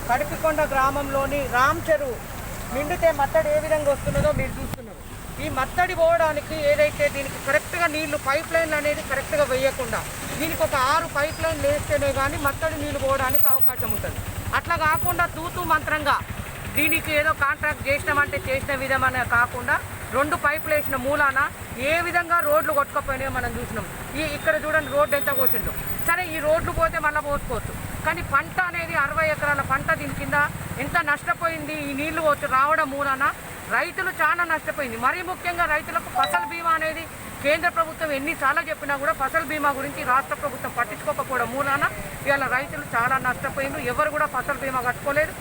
కడిపికొండ గ్రామంలోని రామ్ చెరువు నిండితే మత్తడి ఏ విధంగా వస్తున్నదో మీరు చూస్తున్నారు. ఈ మత్తడి పోవడానికి ఏదైతే దీనికి కరెక్ట్గా నీళ్లు పైప్ లైన్లు అనేది కరెక్ట్గా వేయకుండా దీనికి ఒక 6 పైప్ లైన్లు వేస్తేనే కానీ మత్తడి నీళ్లు పోవడానికి అవకాశం ఉంటుంది. అట్లా కాకుండా తూతూ మంత్రంగా దీనికి ఏదో కాంట్రాక్ట్ చేసినామంటే చేసిన విధమనే కాకుండా 2 పైపులు వేసిన మూలాన ఏ విధంగా రోడ్లు కొట్టుకపోయినాయో మనం చూసినాం. ఇక్కడ చూడండి రోడ్డు ఎంత పోసిందో. సరే ఈ రోడ్లు పోతే మళ్ళీ పోసుకోవచ్చు, కానీ పంట అనేది 60 ఎకరాల పంట దీని కింద ఎంత నష్టపోయింది. ఈ నీళ్లు రావడం మూలాన రైతులు చాలా నష్టపోయింది. మరీ ముఖ్యంగా రైతులకు ఫసల్ బీమా అనేది కేంద్ర ప్రభుత్వం ఎన్నిసార్లు చెప్పినా కూడా ఫసల్ బీమా గురించి రాష్ట్ర ప్రభుత్వం పట్టించుకోకపోవడం మూలాన ఇవాళ రైతులు చాలా నష్టపోయింది. ఎవరు కూడా ఫసల్ బీమా కట్టుకోలేదు.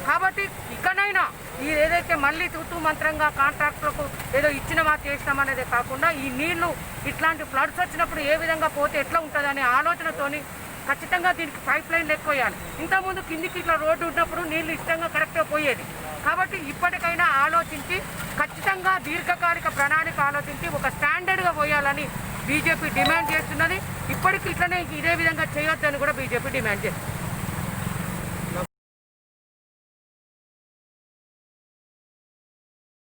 కాబట్టి ఇకనైనా ఈ ఏదైతే మళ్ళీ తూతూ మంత్రంగా కాంట్రాక్టులకు ఏదో ఇచ్చినమా చేసినామనేదే కాకుండా ఈ నీళ్లు ఇట్లాంటి ఫ్లడ్స్ వచ్చినప్పుడు ఏ విధంగా పోతే ఎట్లా ఉంటుంది అనే ఆలోచనతోని ఖచ్చితంగా దీనికి పైప్ లైన్లు ఎక్కువ వేయాలి. ఇంతకుముందు కిందికి ఇట్లా రోడ్డు ఉన్నప్పుడు నీళ్లు ఇష్టంగా కరెక్ట్గా పోయేది. కాబట్టి ఇప్పటికైనా ఆలోచించి ఖచ్చితంగా దీర్ఘకాలిక ప్రణాళిక ఆలోచించి ఒక స్టాండర్డ్గా పోయాలని బీజేపీ డిమాండ్ చేస్తున్నది. ఇప్పటికి ఇట్లనే ఇదే విధంగా చేయొద్దని కూడా బీజేపీ డిమాండ్ చేస్తుంది.